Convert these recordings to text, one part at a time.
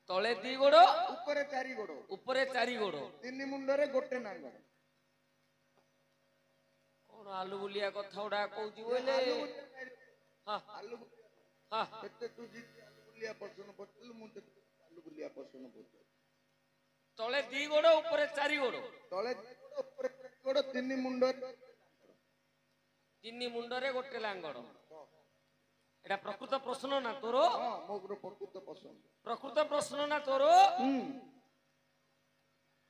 तले दी गोड़ ऊपर चारि गोड़ ऊपर चारि गोड़ तीन मुंडरे गोटे नांगर कौन आलू बुलिया कथा उडा कहूची बोले हां आलू हां केते तू जी आलू बुलिया प्रश्न पड़तल मु ते आलू बुलिया प्रश्न पड़तल तले दी गोड़ ऊपर चारि गोड़ तले ऊपर गोड़ तीन मुंडरे गोटे लांगड़ एटा प्रकृत प्रश्न ना तोर हां मोर प्रकृत प्रश्न ना तोर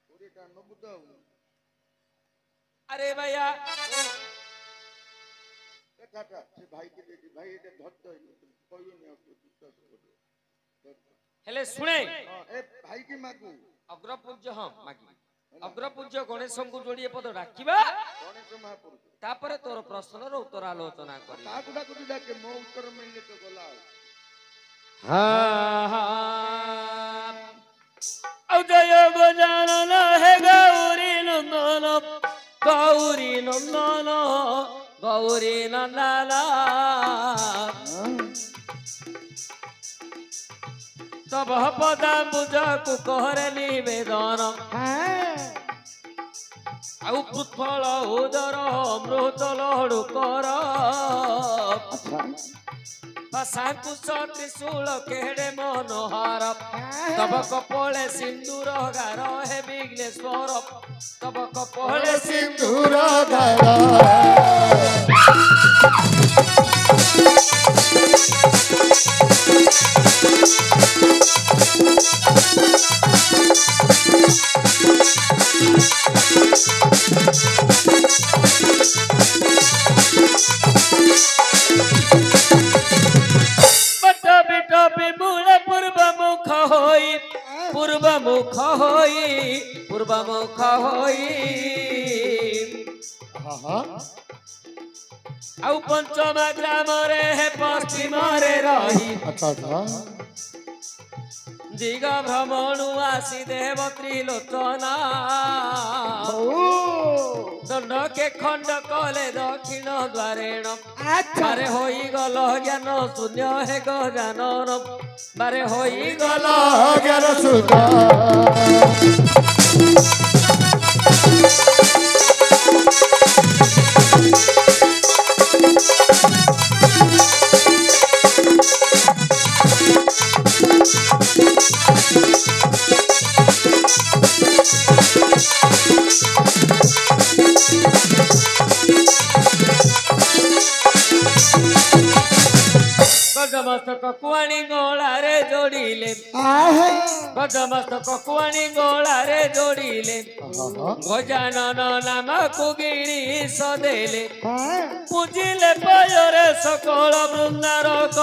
ओरेटा न बुझाऊ अरे भैया टाटा से भाई के दे भाई एटा धत्त कोई नहीं विश्वास करो हेले सुने हां ए भाई की मागू अग्रपूज्य हां मागी अग्रपूज्य गणेश को जोड़िए पद डाकिबा गणेश महापुरुष तापरे तोर प्रश्न रो उत्तर आलोचना करी ताकुडा कुडी डाके मो उत्तर मिलले तो गला औ जय गजानन हे गौरी नंदन तब पदा बुझा कुकर निवेदन आउ पुष्फल उदर अमृत लहड़ू कर शाकुश त्रिशूल केड़े मनोहर तब कपले सिंदूर गार हे विघ्नेश्वर तब कपले सिंदूर गार पूर्व मुख होई आउ पंचम ग्राम रे है पश्चिम रे रही दिग भ्रमणु आसी देव त्रिलोचना दंड के खंड कले दक्षिण द्वारेण बारे होई गल ज्ञान शून्य हे गजानन बारे होई गल ज्ञान शून्य गजमस्तक कुआणी गोला रे जोड़ीले गजमस्तक कुआणी गोला रे जोड़ीले गजानन नाम कुगिणी सदेले पूजिले पायरे सकल वृंदारक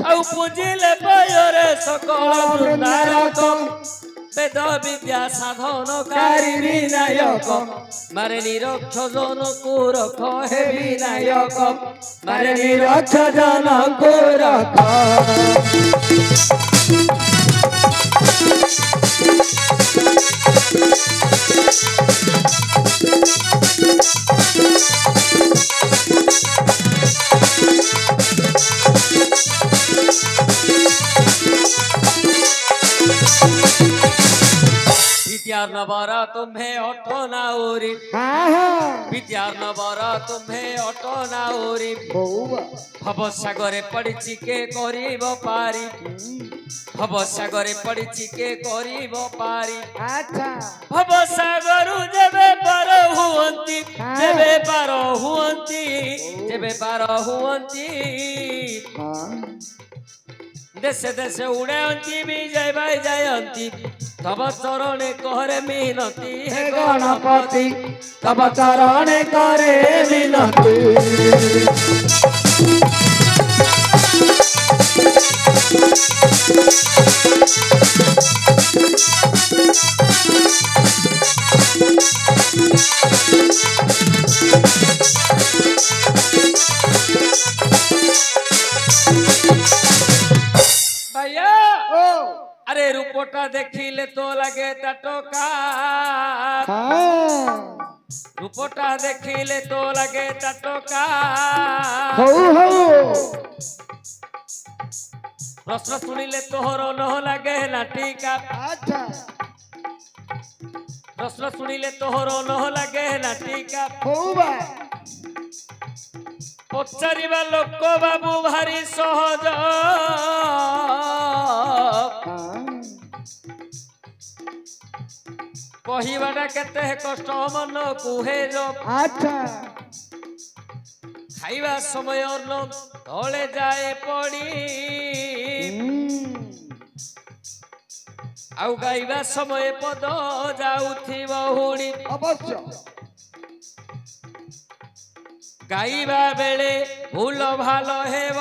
आउ पूजिले पायरे सकल वृंदारक वेद विद्या साधनकारी विनायक मारे निरक्ष जन कुरख हे विनायक मारे निरक्ष जन कुरख विद्यार्णवरा तुम्हें ऑटो नाउरी विद्यार्णवरा तुम्हें ऑटो नाउरी भव सागरे पड़िछि के करिब पारी भव सागरे पड़िछि के करिब पारी भव सागर जेबे पार हुअंती जेबे पार हुअंती जेबे पार हुअंती देशे देशे उड़ाती विजय भाई जयंती तब चरणे करे मिनती हे गणपति तब चरणे करे मिनती भैया अरे रूपोटा देखिले तो लगे टटोका रूपोटा देखिले तो लगे टटोका प्रश्न सुनिले तोहर न लगे नाटिका अच्छा प्रश्न शुणिले तोहर न लगे नाटिका बउवा पचारिबा लोक बाबू भारी सहज कहिबाटा केते कष्ट मन कुहे अच्छा खाइबा समय न तले जाए पड़ी आउ गाइबा समय पद जाउथिब हुड़ी अवश्य गाइबा बेले भूल भाल हेब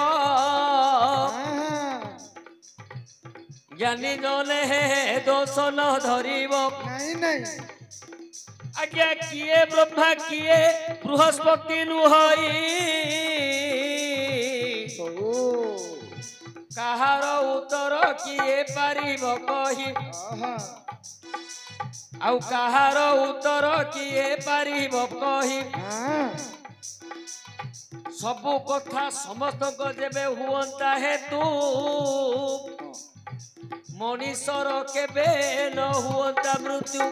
ज्ञानी जने हे दोष न धरिब नहीं नहीं आज्ञा किए ब्रह्मा किए बृहस्पति नुहई कहार उत्तर किए पारिब कही आउ कहार उत्तर किए पारिब कही सबु कथा समस्त जेबे हुअंता हेतु मनीषर केबे न हुअंता मृत्यु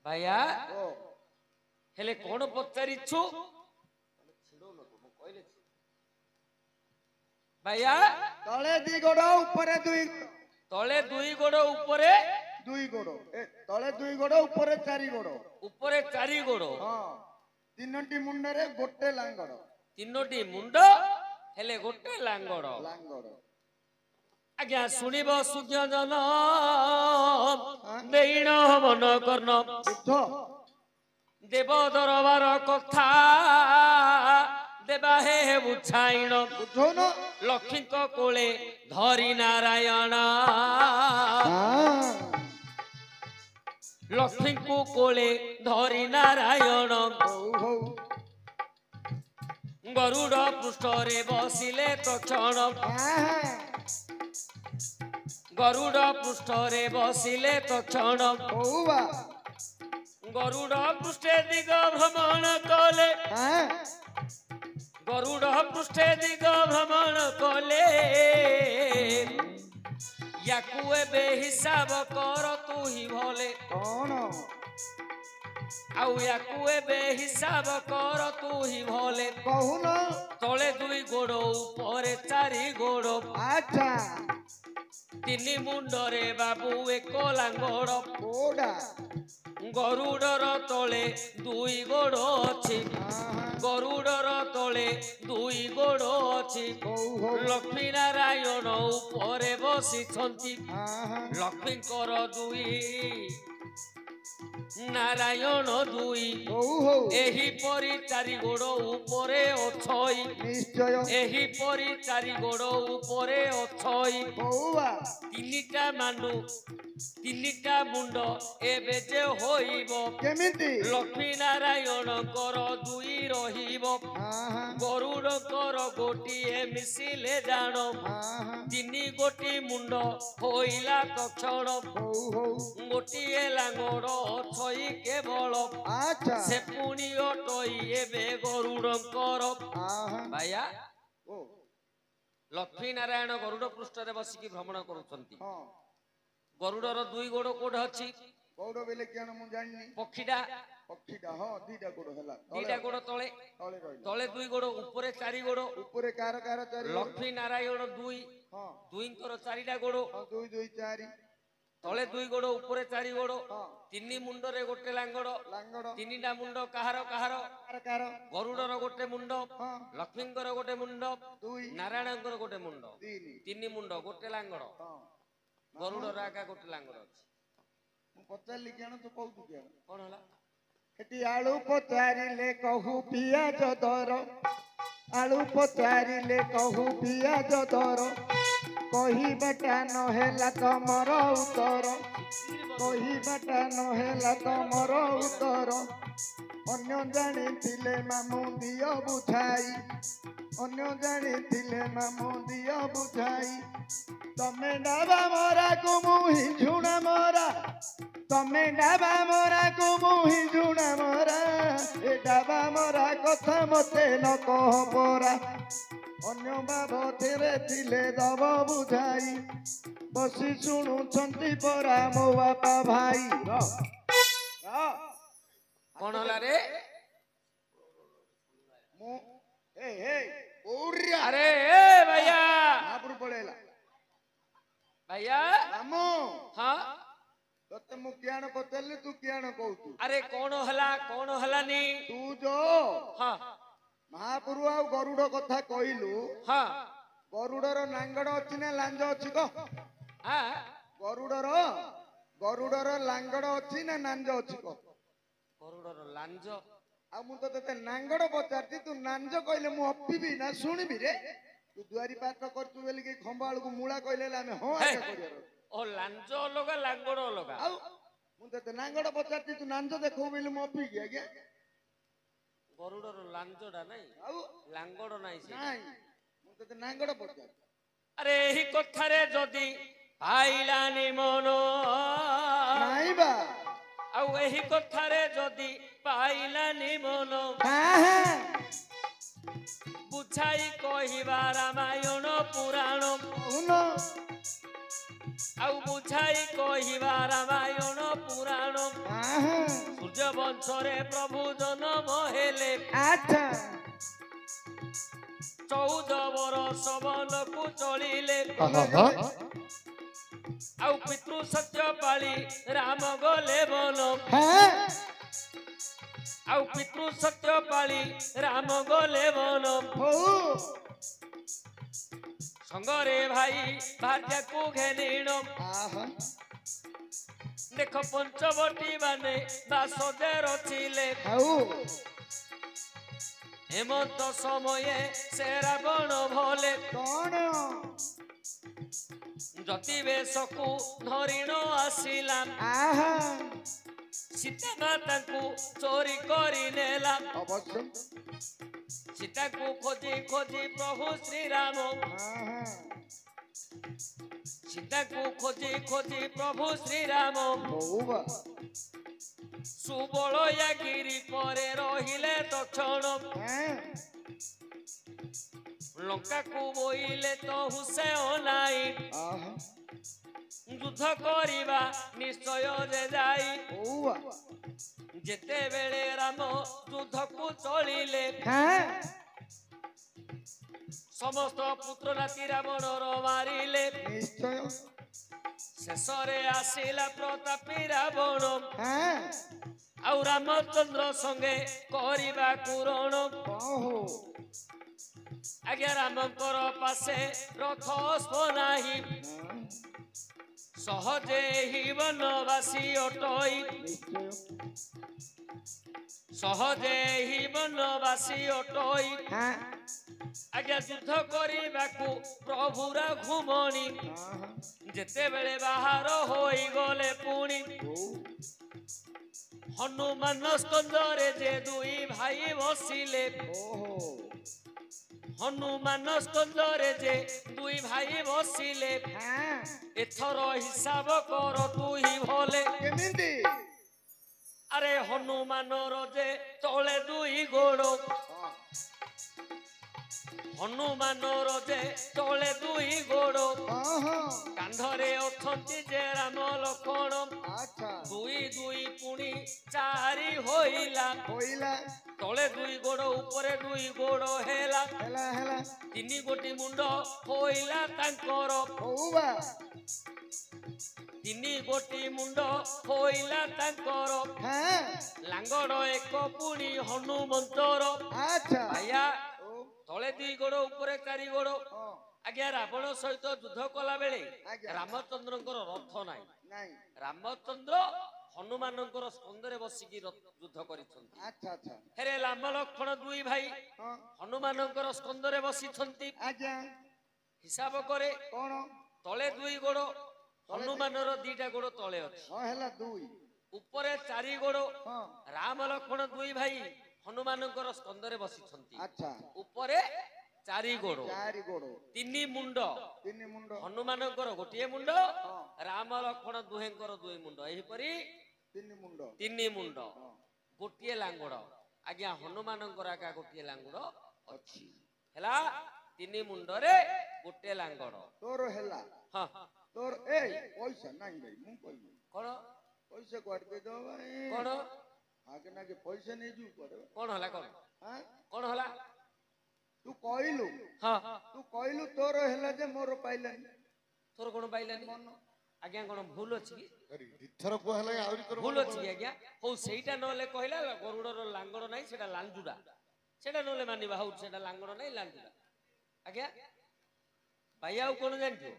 भाइया हेले कोन पचारिछु भाइया तले दी गोड़ ऊपर दुई गोड़ ऊपरे दुई गोड़ तले दुई गोड़ ऊपर चारि गोड़ ऊपरे चारि गोड़ हां तीनोटी मुंडरे गोटे लांगड़ तीनोटी मुंड हेले गोटे लांगड़ लांगड़ आज्ञा सुनिब सूर्य जन देईन मन कर्ण देव दरबार कथा देवा हे बुझाइण लक्ष्मी कोले धरी नारायण लक्ष्मी को कोले धरी नारायण गरुड़ पृष्ठरे बसिले तक्षण गरुड़ पृष्ठरे बसिले तक्षण गरुड़ पृष्ठे दिग भ्रमण कले गरुड़ पृष्ठे दिग भ्रमण कले याकू एबे हिसाब कर तू ही भले कौन आउ याकू एबे हिसाब कर तू ही भले कहून तले दुई गोड़ ऊपर चारि गोड़ अच्छा तीन मुंडरे बाबू एक लांगड़ गोड़ा गरुड़र तले दुई गोड़ अछि गरुड़र तले दुई गोड़ अछि लक्ष्मी नारायण ऊपरे बसिछंती लक्ष्मीकर दुई नारायण दुई एही परी चारि गोड़ ऊपरे अछई निश्चय एही परी चारि गोड़ ऊपरे अछई तीनिटा मानु तीनिटा मुंड एबे जे होइबो केमिति लक्ष्मी नारायण कर दुई रहिबो गरुड़ कर गोटिए मिसिले जान तीनी गोटी मुंड होइला तक्षण गोटिए लांगड़ अछई केवल अच्छा से पुणी अटई एबे गरुड़कर भाइया लक्ष्मी नारायण गरुड़ पृष्ठरे बसिकी भ्रमण करुछंती गरुड़र दुई गोड़ कोड अछि गोड़ बेले केन मु जानि पक्षीडा हां दीटा गोड़ हला दीटा गोड़ तळे तळे दुई गोड़ ऊपरे चारि गोड़ ऊपरे कार चारि लक्ष्मी नारायण दुई हां दुईंकर चारिटा गोड़ दुई दुई चारि तळे दुई गोड़ ऊपरे चारि गोड़ तीनी मुंडरे गोटे लांगड़ लांगड़ तीनिटा मुंड काहार काहार कार गरुड़र गोटे मुंड लक्ष्मींकर गोटे मुंड दुई नारायणंकर गोटे मुंड तीन तीनी मुंड गोटे लांगड़ गरुड़र आका गोटे लांगड़ अछि मु पचारली केन तू कहू केन कोन हला एटी आलू पचारिले कहू पियाज दर आलू पचारिले कहू पियाज दर कहिबाटा नहेला तमर उत्तर कहिबाटा नहेला तमर उत्तर अन्य जानिथिले मामू दियो बुझाई अन्य जानिथिले मामू दियो बुझाई तमे डाबा मोरा को मुही झुणा मोरा तमे डाबा मोरा को मुही झुणा मोरा ए डाबा मोरा कथा मते न कह परा ଅନ୍ୟ ବାବଦରେ ଥିଲେ ଦବ ବୁଝାଇ ବସି ଶୁଣୁଛନ୍ତି ପରା ମୋ ବାପା ଭାଇ କଣ ହେଲା ରେ? ମୁଁ अरे ए भैया महापुर पळेला भैया मामू हाँ तते मु कियाण पतेले तू कियाण कहू अरे कौन हला नी तू जो हाँ महापुर आ गरुड़ कथा कहलु हाँ गरुड़र लांगड़ अछि ना लांज अछि को हाँ गरुड़र लांगड़ अछि ना नांज अछि को गरुड़र लांज आ मु तो तते नांगड़ पचारती तू नांज कहले मु अपिबी ना सुनिबी रे तू दुआरी पार करतु बेली के खंबाळ को मूळा कहले आमे हो आके करियर ओ लांज अलगा लांगड़ अलगा आउ मु तते नांगड़ पचारती तू नांज देखौ बेली मु अपिबी आज्ञा गरुड़र लांजडा नहीं आउ लांगड़ नहीं से नहीं मु तते नांगड़ पचार अरे ही कथारे जदी पाइलानी मनो नहीं बा आउ एही कथारे जदी पाइलानी मनो बुझाई कहिबा रामायण पुराण आउ बुझाई कहिबा रामायण पुराण सूर्य वंशरे प्रभु जन्म हेले 14 वर्ष वनकु चलिले आउ पितृ सत्य पाली राम गले वन आउ पितृ सत्य पाली राम गले वन संगरे भाई भार्या को घेनिण देख पंचवटी माने दासदे रचिले हेमंत समय से रावण भले जति बेशकु धरिण आसिला सीता माता को चोरी करी नेला सीता को खोजी खोजी प्रभु श्री राम सीता को खोजी खोजी प्रभु श्री राम सुबलया गिरी परे रहिले तक्षण लंका को बोइले तो हुसे अनाई युद्ध करिबा निश्चय जे जाई जेते बेले राम युद्ध को चलिले समस्त पुत्र नाती रावण रो मारिले शेषरे आसिला प्रतापी रावण आउ रामचंद्र संगे करिबा कुरण आज्ञा रामकर पासे रथ स्पनाही सहजे ही वनवासी अटई सहजे ही वनवासी अटई आज्ञा युद्ध करबाकू प्रभुरा घुमणी जेते बेले बाहर होई गले पुणी हनुमान स्कंदरे जे दुई भाई बसिले हनुमान स्कंदरे जे दुई भाई बसिले एथर हिसाब कर तू ही भले अरे हनुमान जे तले दुई गोड़ हनुमान जे तले दुई गोड़ कांधरे अछंती जे राम लक्ष्मण दुई दुई पुणी चारि होइला तले दुई गोड़ ऊपरे दुई गोड़ हेला तीन गोटी मुंड होइला तांकर तीन गोटी मुंड होइला तांकर लांगड़ एक पुणी हनुमंतर भाइया तले दुई गोड़ ऊपरे चारि गोड़ आज्ञा रावण सहित युद्ध कला बेले रामचंद्रंकर रथ नाही रामचंद्र हनुमानंकर स्कंदरे बसिकी युद्ध करिसंती हेरे राम लक्ष्मण दुई भाई हनुमानंकर स्कंदरे बसिछंती हिसाब करे कोन तले दुई गोड़ हनुमानर दीटा गोड़ तले अछि ऊपरे चारि गोड़ राम लक्ष्मण दुई भाई हनुमानंकर स्कंदरे बसिछंती ऊपरे चारि गोड़ तीन मुंड हनुमानंकर गोटिए मुंड राम लक्ष्मण दुहेंकर दुई मुंड एहिपरि तीन मुंड गोटिए लांगड़ आज्ञा हनुमानंकर आका गोटिए लांगड़ अछि हेला ତିନି ମୁଣ୍ଡରେ ଗୋଟେ ଲାଙ୍ଗଡ଼। ତୋର ହେଲା ହଁ ତୋର ପଇସା ନାଇଁ ଭାଇ ମୁଁ କହିବି କଣ ପଇସା କୁଆଡେ ଦେଇଦବ ଭାଇ କଣ ଆଗେ ନାକେ ପଇସା ନେଇଯିବୁ କୁଆଡେ କଣ ହେଲା କଣ ଆଁ କଣ ହେଲା? ତୁ କହିଲୁ ହଁ ତୋର ହେଲା ଯେ ମୋର ପାଇଲାନି ତୋର କଣ ପାଇଲାନି? ଆଜ୍ଞା କଣ ଭୁଲ ଅଛି କି? ଦିଥର କୁହା ହେଲା ଆହୁରି ତୋର ଭୁଲ ଅଛି କି ଆଜ୍ଞା? ହଉ ସେଇଟା ନହେଲେ କହିଲା ଗରୁଡର ଲାଙ୍ଗଡ଼ ନାହିଁ ସେଟା ଲାଞ୍ଜୁଡା, ସେଟା ନହେଲେ ମାନିବା। ହଉ ସେଟା ଲାଙ୍ଗଡ଼ ନାହିଁ ଲାଞ୍ଜୁଡା। ଆଜ୍ଞା ଭାଇ ଆଉ କଣ ଜାଣିଥିବ?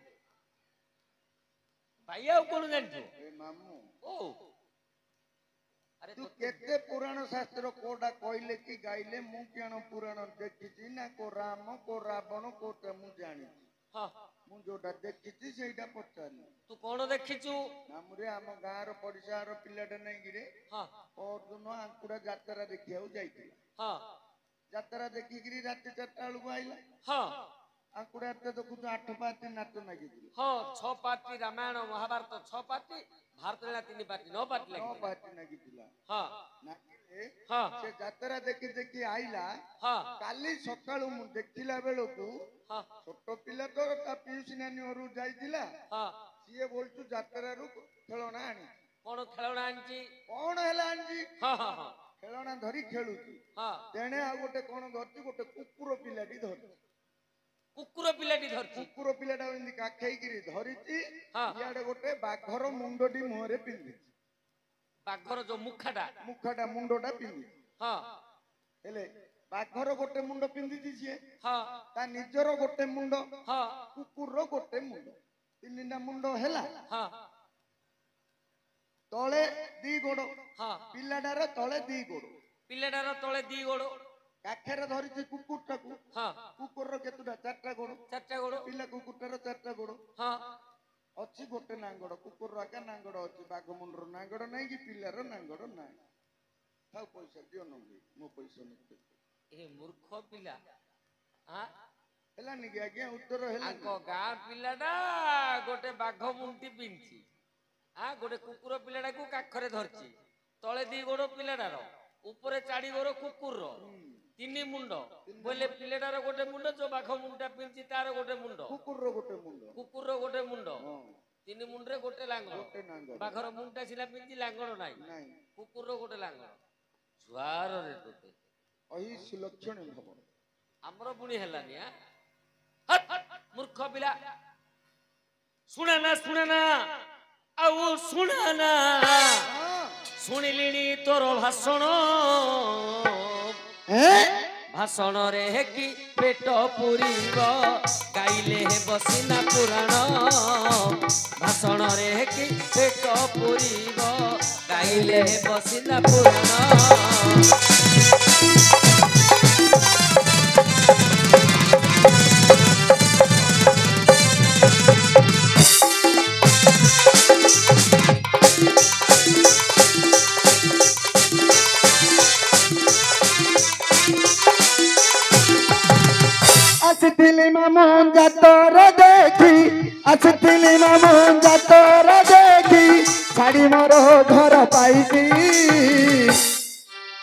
ଭାଇ ଆଉ କଣ ଜାଣିଥିବ? ଏ ମାମୁଁ ଓ ଆରେ ତୁ କେତେ ପୁରାଣ ଶାସ୍ତ୍ର କୋଉଟା କହିଲେ କି ଗାଇଲେ ମୁଁ କିଣ ପୁରାଣ ଦେଖିଛି ନା କୋ ରାମ କୋ ରାବଣ କୋଉଟା ମୁଁ ଜାଣିଛି। ହଁ ମୁଁ ଯୋଉଟା ଦେଖିଛି ସେଇଟା ପଚାରିଲି। ତୁ କଣ ଦେଖିଛୁ? ନାମରେ ଆମ ଗାଁର ପଡିଶାର ପିଲାଟା ନାଇକିରେ ହଁ ପରଦିନ ଆଙ୍କୁଡା ଯାତ୍ରା ଦେଖିବାକୁ ଯାଇଥିଲା। ହଁ ଯାତ୍ରା ଦେଖିକିରି ରାତି 4ଟା ବେଳକୁ ଆଇଲା। ହଁ ଆଙ୍କୁଡା ଦେଖୁଛୁ 8 ପାର୍ଟି ନାଚ ନାଗିଥିଲା। ହଁ 6 ପାର୍ଟି ରାମାୟଣ ମହାଭାରତ 6 ପାର୍ଟି ଭାରତ ଲୀଳା 3 ପାର୍ଟି 9 ପାର୍ଟି ନାଗିଥିଲା। ହଁ ନାଚିଲେ ହଁ ସେ ଯାତ୍ରା ଦେଖି ଦେଖି ଆଇଲା। ହଁ କାଲି ସକାଳୁ ମୁଁ ଦେଖିଲା ବେଳକୁ ହଁ ଛୋଟ ପିଲା ତ ତା ପିଉସୀ ନାନୀ ଘରୁ ଯାଇଥିଲା। ହଁ ସିଏ ବୋଲଛୁ ଯାତ୍ରାରୁ ଖେଳଣା ଆଣି କଣ ଖେଳଣା ଆଣିଛି? କଣ ହେଲା ଆଣିଛି? ହଁ ହଁ ହଁ ଖେଳଣା ଧରି ଖେଳୁଛି। ହଁ ତେଣେ ଆଉ ଗୋଟେ କଣ ଧରିଛି? ଗୋଟେ କୁକୁର ପିଲାଟି ଧରିଛି। କୁକୁର ପିଲାଟି ଧରିଛି। କୁକୁର ପିଲାଟା ଏମିତି କାଖେଇକିରି ଧରିଛି। ହଁ ଇଆଡେ ଗୋଟେ ବାଘର ମୁଣ୍ଡଟି ମୁହଁରେ ପିନ୍ଧିଛି। ବାଘର ଯୋଉ ମୁଖାଟା ମୁଣ୍ଡଟା ପିନ୍ଧିଛି। ହଁ ହେଲେ ବାଘର ଗୋଟେ ମୁଣ୍ଡ ପିନ୍ଧିଛି ସିଏ। ହଁ ତା ନିଜର ଗୋଟେ ମୁଣ୍ଡ, ହଁ କୁକୁରର ଗୋଟେ ମୁଣ୍ଡ, 3ଟା ମୁଣ୍ଡ ହେଲା। ହଁ ତଳେ 2 ଗୋଡ, ହଁ ପିଲାଟାର ତଳେ 2 ଗୋଡ, ପିଲାଟାର ତଳେ 2 ଗୋଡ଼। କାଖରେ ଧରିଛି କୁକୁରଟାକୁ। ହଁ କୁକୁରର କେତେଟା? 4ଟା ଗୋଡ। 4ଟା ଗୋଡ଼। ପିଲା କୁକୁରଟାର 4ଟା ଗୋଡ। ହଁ ଅଛି ଗୋଟେ ନାଙ୍ଗଡ। କୁକୁରର ଆକା ନାଙ୍ଗଡ ଅଛି। ବାଘ ମୁଣ୍ଡର ନାଙ୍ଗଡ ନାହିଁ କି ପିଲାର ନାଙ୍ଗଡ ନାହିଁ। ଥାଉ ପଇସା ଦିଅ ନମ୍ବି ମୋ ପଇସା ନେଇ ଏ ମୂର୍ଖ ପିଲା। ଆଁ ହେଲାନି କି ଆଜ୍ଞା? ଉତ୍ତର ହେଲାନି? ଆଙ୍କ ଗାଁ ପିଲାଟା ଗୋଟେ ବାଘ ମୁଣ୍ଡି ପିନ୍ଧିଛି। ଗୋଟେ କୁକୁର ପିଲାଟାକୁ କାଖରେ ଧରିଛି। ତଳେ 2 ଗୋଡ଼ ପିଲାଟାର, ଉପରେ 4 ଗୋଡ଼ କୁକୁରର, 3 ମୁଣ୍ଡ ବୋଇଲେ ପିଲାଟାର ଗୋଟେ ମୁଣ୍ଡ, ଯୋଉ ବାଘ ମୁଣ୍ଡଟା ପିନ୍ଧିଛି ତାର ଗୋଟେ ମୁଣ୍ଡ, କୁକୁରର ଗୋଟେ ମୁଣ୍ଡ, କୁକୁରର ଗୋଟେ ମୁଣ୍ଡ, ହଁ 3 ମୁଣ୍ଡରେ ଗୋଟେ ଲାଙ୍ଗଳ। ଗୋଟେ ନାଙ୍ଗଡ। ବାଘର ମୁଣ୍ଡଟା ସିନା ପିନ୍ଧିଛି, ଲାଙ୍ଗଳ ନାହିଁ। ନାଇଁ କୁକୁରର ଗୋଟେ ଲାଙ୍ଗଳ। ଜୁଆରରେ ତୋତେ ସୁଲକ୍ଷଣ ଭବ। ଆମର ପୁଣି ହେଲାନି। ମୂର୍ଖ ପିଲା। ଶୁଣେନା ଆଉ ଶୁଣେନା, ଶୁଣିଲିଣି ତୋର ଭାଷଣ। ଭାଷଣରେ କି ପେଟ ପୁରିବ, ଗାଇଲେ ହେବ ସିନା ପୁରାଣ। ଭାଷଣରେ କି ପେଟ ପୁରିବ, ଗାଇଲେ ହେବ ସିନା ପୁରାଣ। ଆସିଥିଲି ମାମୁଁ ଯାତରା ଦେଖି, ଆସିଥିଲି ମାମୁଁ ଯାତରା ଦେଖି, ଛାଡ଼ି ମୋର ଘର ପାଇଛି।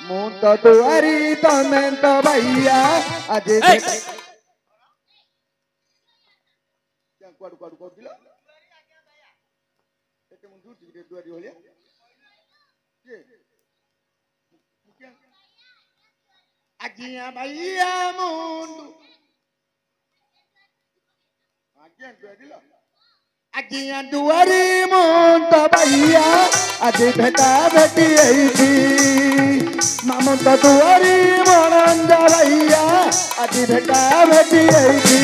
ମୁଁ ତ ଦୁଆରୀ ତମେ ତ ବାଇଆ। ଆଜି କୁଆଡୁ କୁଆଡୁ କହୁଥିଲ? ଏତେ ମୁଁ ଦୁଛି ଦୁଆରୀ ଭଳିଆ। ଆଜ୍ଞା ବାଇଆ ମୁଣ୍ଡୁ ଆଜ୍ଞା ଦୁଆରୀ ମୁଣ୍ଡ ବାଇଆ, ଆଜି ଭେଟା ଭେଟି ହେଇଛି। ମାମୁଁ ତ ଦୁଆରୀ ମଣନ୍ଦ ବାଇଆ, ଆଜି ଭେଟା ଭେଟି ହେଇଛି।